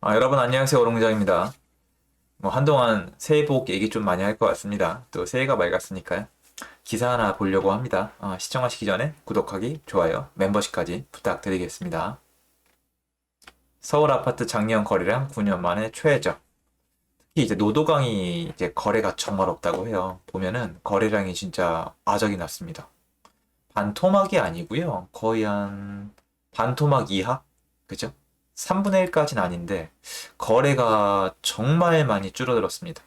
여러분 안녕하세요. 오롱장입니다. 한동안 새해 복 얘기 좀 많이 할 것 같습니다. 또 새해가 맑았으니까요. 기사 하나 보려고 합니다. 시청하시기 전에 구독하기, 좋아요, 멤버십까지 부탁드리겠습니다. 서울 아파트 작년 거래량 9년 만에 최저. 특히 이제 노도강이 이제 거래가 정말 없다고 해요. 보면은 거래량이 진짜 아작이 났습니다. 반토막이 아니고요. 거의 한 반토막 이하? 그죠? 3분의 1까지는 아닌데 거래가 정말 많이 줄어들었습니다.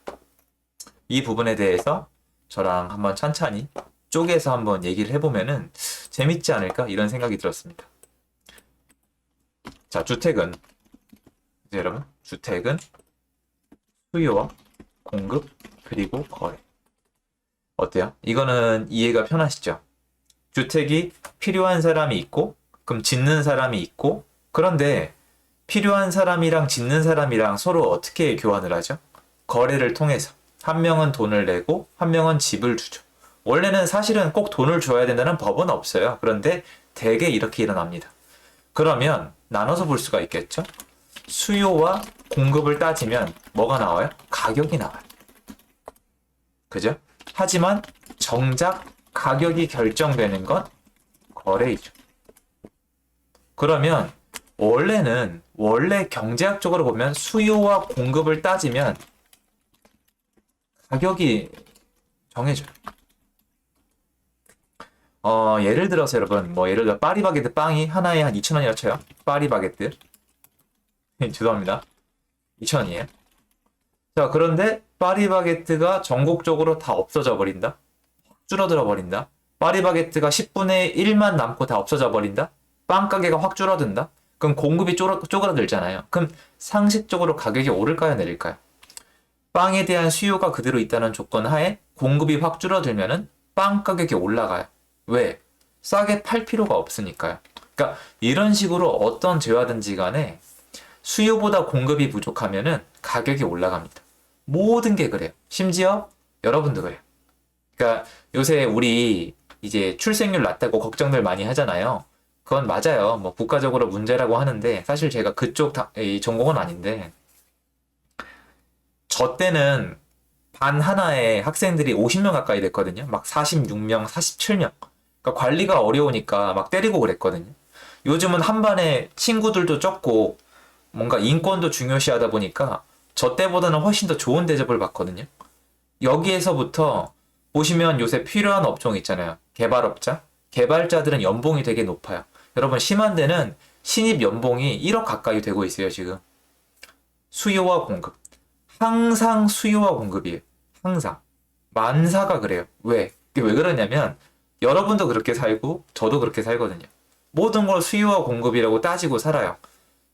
이 부분에 대해서 저랑 한번 찬찬히 쪼개서 한번 얘기를 해보면은 재밌지 않을까 이런 생각이 들었습니다. 자, 주택은 이제 여러분 주택은 수요와 공급 그리고 거래. 어때요? 이거는 이해가 편하시죠? 주택이 필요한 사람이 있고 그럼 짓는 사람이 있고 그런데 필요한 사람이랑 짓는 사람이랑 서로 어떻게 교환을 하죠? 거래를 통해서. 한 명은 돈을 내고 한 명은 집을 주죠. 원래는 사실은 꼭 돈을 줘야 된다는 법은 없어요. 그런데 대개 이렇게 일어납니다. 그러면 나눠서 볼 수가 있겠죠? 수요와 공급을 따지면 뭐가 나와요? 가격이 나와요. 그죠? 하지만 정작 가격이 결정되는 건 거래이죠. 그러면 원래 경제학적으로 보면 수요와 공급을 따지면 가격이 정해져요. 예를 들어서 여러분, 예를 들어 파리바게뜨 빵이 하나에 한 2,000원이라 쳐요. 파리바게뜨. 죄송합니다. 2,000원이에요. 자, 그런데 파리바게뜨가 전국적으로 다 없어져 버린다. 줄어들어 버린다. 파리바게뜨가 10분의 1만 남고 다 없어져 버린다. 빵 가게가 확 줄어든다. 그럼 공급이 쪼그라들잖아요. 그럼 상식적으로 가격이 오를까요, 내릴까요? 빵에 대한 수요가 그대로 있다는 조건 하에 공급이 확 줄어들면은 빵 가격이 올라가요. 왜? 싸게 팔 필요가 없으니까요. 그러니까 이런 식으로 어떤 재화든지 간에 수요보다 공급이 부족하면은 가격이 올라갑니다. 모든 게 그래요. 심지어 여러분도 그래요. 그러니까 요새 우리 이제 출생률 낮다고 걱정들 많이 하잖아요. 그건 맞아요. 국가적으로 문제라고 하는데 사실 제가 그쪽 이 전공은 아닌데 저 때는 반 하나에 학생들이 50명 가까이 됐거든요. 막 46명, 47명. 그러니까 관리가 어려우니까 막 때리고 그랬거든요. 요즘은 한 반에 친구들도 적고 뭔가 인권도 중요시하다 보니까 저 때보다는 훨씬 더 좋은 대접을 받거든요. 여기에서부터 보시면 요새 필요한 업종 있잖아요. 개발업자. 개발자들은 연봉이 되게 높아요. 여러분 심한 데는 신입 연봉이 1억 가까이 되고 있어요, 지금. 수요와 공급. 항상 수요와 공급이에요. 항상. 만사가 그래요. 왜? 이게 왜 그러냐면 여러분도 그렇게 살고 저도 그렇게 살거든요. 모든 걸 수요와 공급이라고 따지고 살아요.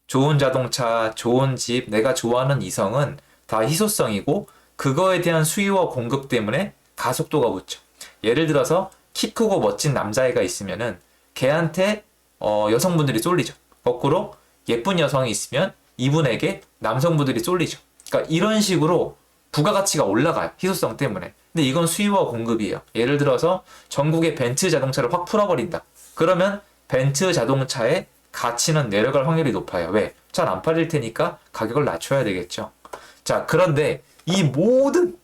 좋은 자동차, 좋은 집, 내가 좋아하는 이성은 다 희소성이고 그거에 대한 수요와 공급 때문에 가속도가 붙죠. 예를 들어서 키 크고 멋진 남자애가 있으면은 걔한테 여성분들이 쏠리죠. 거꾸로 예쁜 여성이 있으면 이분에게 남성분들이 쏠리죠. 그러니까 이런 식으로 부가가치가 올라가요. 희소성 때문에. 근데 이건 수요와 공급이에요. 예를 들어서 전국에 벤츠 자동차를 확 풀어버린다. 그러면 벤츠 자동차의 가치는 내려갈 확률이 높아요. 왜? 잘 안 팔릴 테니까 가격을 낮춰야 되겠죠. 자, 그런데 이 모든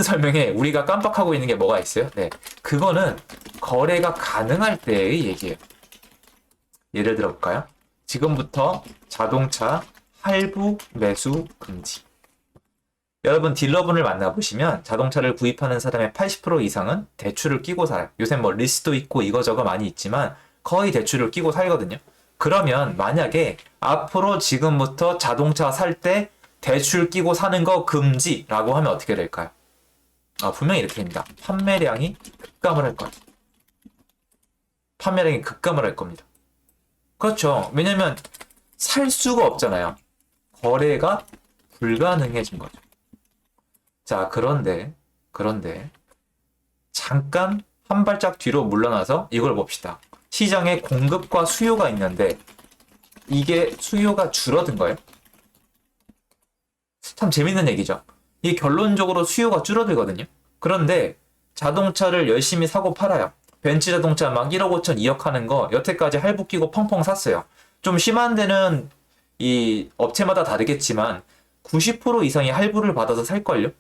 설명에 우리가 깜빡하고 있는 게 뭐가 있어요? 네. 그거는 거래가 가능할 때의 얘기예요. 예를 들어 볼까요? 지금부터 자동차 할부 매수 금지. 여러분 딜러분을 만나보시면 자동차를 구입하는 사람의 80% 이상은 대출을 끼고 살아요. 요새 리스도 있고 이거저거 많이 있지만 거의 대출을 끼고 살거든요. 그러면 만약에 앞으로 지금부터 자동차 살 때 대출 끼고 사는 거 금지라고 하면 어떻게 될까요? 분명히 이렇게 됩니다. 판매량이 급감을 할 거예요. 판매량이 급감을 할 겁니다. 그렇죠. 왜냐면 살 수가 없잖아요. 거래가 불가능해진 거죠. 자, 그런데 잠깐 한 발짝 뒤로 물러나서 이걸 봅시다. 시장에 공급과 수요가 있는데 이게 수요가 줄어든 거예요? 참 재밌는 얘기죠. 이게 결론적으로 수요가 줄어들거든요. 그런데 자동차를 열심히 사고 팔아요. 벤츠 자동차 막 1억 5천 2억 하는 거 여태까지 할부 끼고 펑펑 샀어요. 좀 심한 데는 이 업체마다 다르겠지만 90% 이상이 할부를 받아서 살걸요?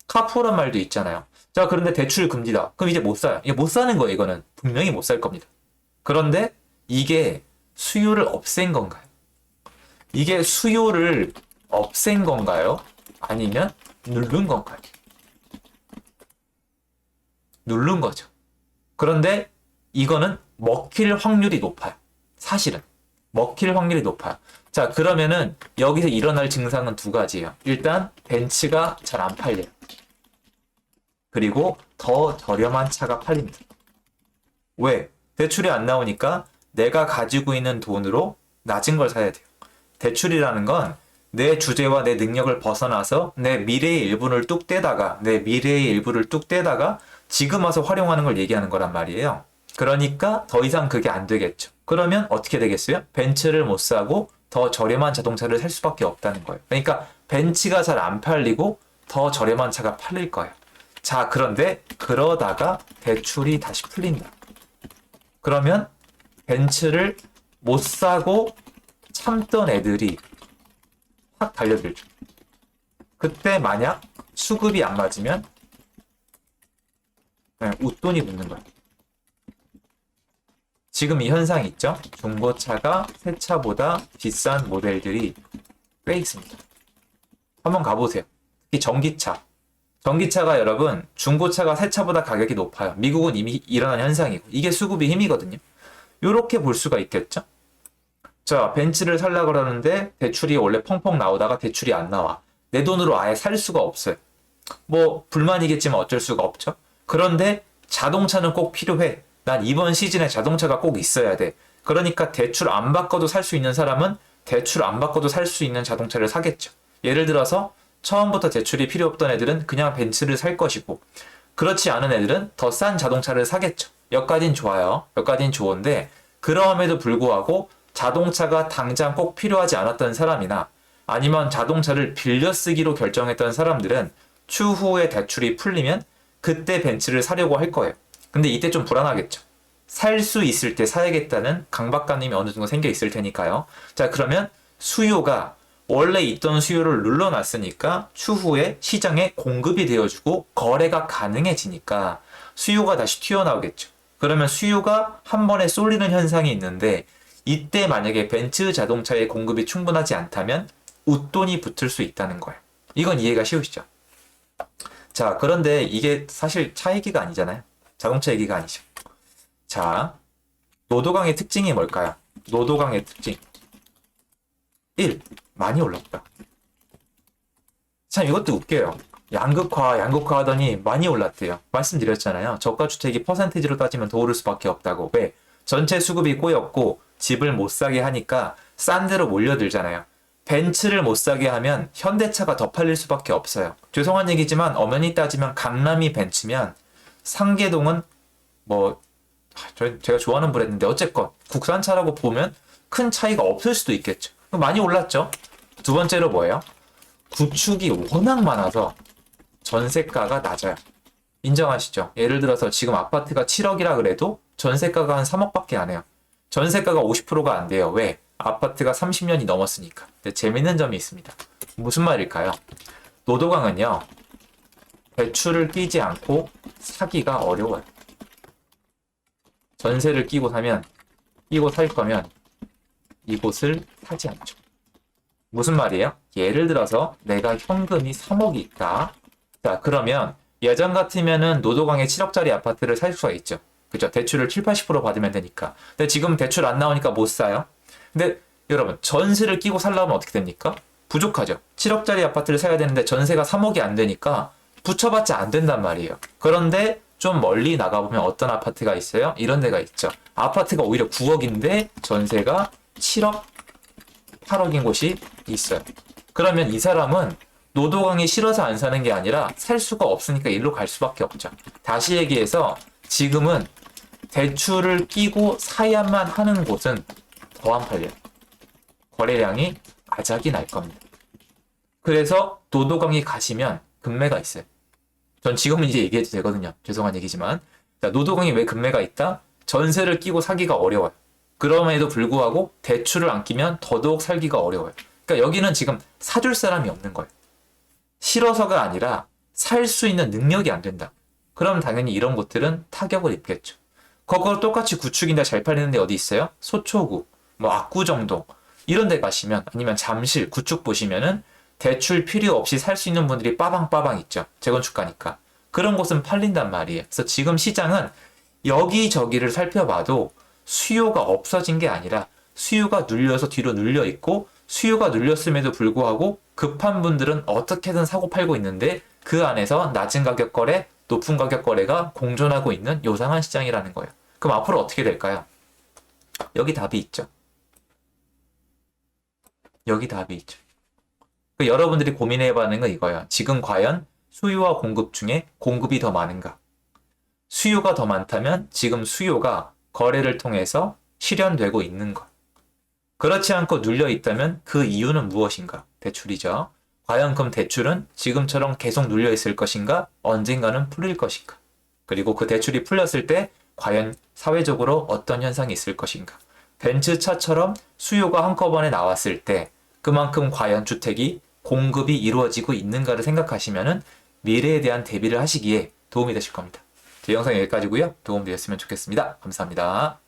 카푸란 말도 있잖아요. 자, 그런데 대출 금지다. 그럼 이제 못 사요. 이게 못 사는 거예요, 이거는. 분명히 못 살 겁니다. 그런데 이게 수요를 없앤 건가요? 이게 수요를 없앤 건가요? 아니면 누른 건가요? 누른 거죠. 그런데 이거는 먹힐 확률이 높아요. 사실은. 먹힐 확률이 높아요. 자, 그러면은 여기서 일어날 증상은 두 가지예요. 일단 벤츠가 잘 안 팔려요. 그리고 더 저렴한 차가 팔립니다. 왜? 대출이 안 나오니까 내가 가지고 있는 돈으로 낮은 걸 사야 돼요. 대출이라는 건 내 주제와 내 능력을 벗어나서 내 미래의 일부를 뚝 떼다가 지금 와서 활용하는 걸 얘기하는 거란 말이에요. 그러니까 더 이상 그게 안 되겠죠. 그러면 어떻게 되겠어요? 벤츠를 못 사고 더 저렴한 자동차를 살 수밖에 없다는 거예요. 그러니까 벤츠가 잘 안 팔리고 더 저렴한 차가 팔릴 거예요. 자, 그런데 그러다가 대출이 다시 풀린다. 그러면 벤츠를 못 사고 참던 애들이 확 달려들죠. 그때 만약 수급이 안 맞으면 웃돈이 붙는 거예요. 지금 이 현상이 있죠? 중고차가 새 차보다 비싼 모델들이 꽤 있습니다. 한번 가보세요. 특히 전기차. 전기차가 여러분 중고차가 새 차보다 가격이 높아요. 미국은 이미 일어난 현상이고 이게 수급이 힘이거든요. 이렇게 볼 수가 있겠죠? 자, 벤츠를 살려고 그러는데 대출이 원래 펑펑 나오다가 대출이 안 나와. 내 돈으로 아예 살 수가 없어요. 뭐 불만이겠지만 어쩔 수가 없죠. 그런데 자동차는 꼭 필요해. 난 이번 시즌에 자동차가 꼭 있어야 돼. 그러니까 대출 안 받고도 살 수 있는 사람은 대출 안 받고도 살 수 있는 자동차를 사겠죠. 예를 들어서 처음부터 대출이 필요 없던 애들은 그냥 벤츠를 살 것이고 그렇지 않은 애들은 더 싼 자동차를 사겠죠. 여기까진 좋아요. 여기까진 좋은데 그럼에도 불구하고 자동차가 당장 꼭 필요하지 않았던 사람이나 아니면 자동차를 빌려 쓰기로 결정했던 사람들은 추후에 대출이 풀리면 그때 벤츠를 사려고 할 거예요. 근데 이때 좀 불안하겠죠. 살 수 있을 때 사야겠다는 강박관념이 어느 정도 생겨 있을 테니까요. 자, 그러면 수요가 원래 있던 수요를 눌러놨으니까 추후에 시장에 공급이 되어주고 거래가 가능해지니까 수요가 다시 튀어나오겠죠. 그러면 수요가 한 번에 쏠리는 현상이 있는데 이때 만약에 벤츠 자동차의 공급이 충분하지 않다면 웃돈이 붙을 수 있다는 거예요. 이건 이해가 쉬우시죠? 자, 그런데 이게 사실 차 얘기가 아니잖아요. 자동차 얘기가 아니죠. 자, 노도강의 특징이 뭘까요? 노도강의 특징. 1. 많이 올랐다. 참 이것도 웃겨요. 양극화 하더니 많이 올랐대요. 말씀드렸잖아요. 저가주택이 퍼센티지로 따지면 더 오를 수밖에 없다고. 왜? 전체 수급이 꼬였고 집을 못 사게 하니까 싼 데로 몰려들잖아요. 벤츠를 못 사게 하면 현대차가 더 팔릴 수밖에 없어요. 죄송한 얘기지만 엄연히 따지면 강남이 벤츠면 상계동은 뭐 제가 좋아하는 브랜드인데 어쨌건 국산차라고 보면 큰 차이가 없을 수도 있겠죠. 많이 올랐죠. 두 번째로 뭐예요? 구축이 워낙 많아서 전세가가 낮아요. 인정하시죠? 예를 들어서 지금 아파트가 7억이라 그래도 전세가가 한 3억밖에 안 해요. 전세가가 50%가 안 돼요. 왜? 아파트가 30년이 넘었으니까. 근데 재밌는 점이 있습니다. 무슨 말일까요? 노도강은요, 대출을 끼지 않고 사기가 어려워요. 전세를 끼고 살 거면 이곳을 사지 않죠. 무슨 말이에요? 예를 들어서 내가 현금이 3억이 있다. 자, 그러면 예전 같으면은 노도강에 7억짜리 아파트를 살 수가 있죠. 그죠? 대출을 7, 80% 받으면 되니까. 근데 지금 대출 안 나오니까 못 사요. 근데 여러분, 전세를 끼고 살려면 어떻게 됩니까? 부족하죠. 7억짜리 아파트를 사야 되는데 전세가 3억이 안 되니까 붙여봤자 안 된단 말이에요. 그런데 좀 멀리 나가보면 어떤 아파트가 있어요? 이런 데가 있죠. 아파트가 오히려 9억인데 전세가 7억, 8억인 곳이 있어요. 그러면 이 사람은 노도강이 싫어서 안 사는 게 아니라 살 수가 없으니까 일로 갈 수밖에 없죠. 다시 얘기해서 지금은 대출을 끼고 사야만 하는 곳은 더 안 팔려요. 거래량이 아작이 날 겁니다. 그래서 노도강이 가시면 금매가 있어요. 전 지금은 이제 얘기해도 되거든요. 죄송한 얘기지만. 자, 노도강이 왜 금매가 있다? 전세를 끼고 사기가 어려워요. 그럼에도 불구하고 대출을 안 끼면 더더욱 살기가 어려워요. 그러니까 여기는 지금 사줄 사람이 없는 거예요. 싫어서가 아니라 살 수 있는 능력이 안 된다. 그럼 당연히 이런 곳들은 타격을 입겠죠. 그걸 똑같이 구축인데 잘 팔리는 데 어디 있어요? 소초구, 뭐 압구정동 이런 데 가시면 아니면 잠실, 구축 보시면은 대출 필요 없이 살 수 있는 분들이 빠방빠방 있죠. 재건축가니까. 그런 곳은 팔린단 말이에요. 그래서 지금 시장은 여기저기를 살펴봐도 수요가 없어진 게 아니라 수요가 눌려서 뒤로 눌려 있고 수요가 눌렸음에도 불구하고 급한 분들은 어떻게든 사고 팔고 있는데 그 안에서 낮은 가격 거래, 높은 가격 거래가 공존하고 있는 요상한 시장이라는 거예요. 그럼 앞으로 어떻게 될까요? 여기 답이 있죠. 여기 답이 있죠. 여러분들이 고민해봐는 건 이거예요. 지금 과연 수요와 공급 중에 공급이 더 많은가? 수요가 더 많다면 지금 수요가 거래를 통해서 실현되고 있는 것. 그렇지 않고 눌려 있다면 그 이유는 무엇인가? 대출이죠. 과연 그럼 대출은 지금처럼 계속 눌려 있을 것인가? 언젠가는 풀릴 것인가? 그리고 그 대출이 풀렸을 때 과연 사회적으로 어떤 현상이 있을 것인가? 벤츠차처럼 수요가 한꺼번에 나왔을 때 그만큼 과연 주택이 공급이 이루어지고 있는가를 생각하시면은 미래에 대한 대비를 하시기에 도움이 되실 겁니다. 제 영상 여기까지고요. 도움 되셨으면 좋겠습니다. 감사합니다.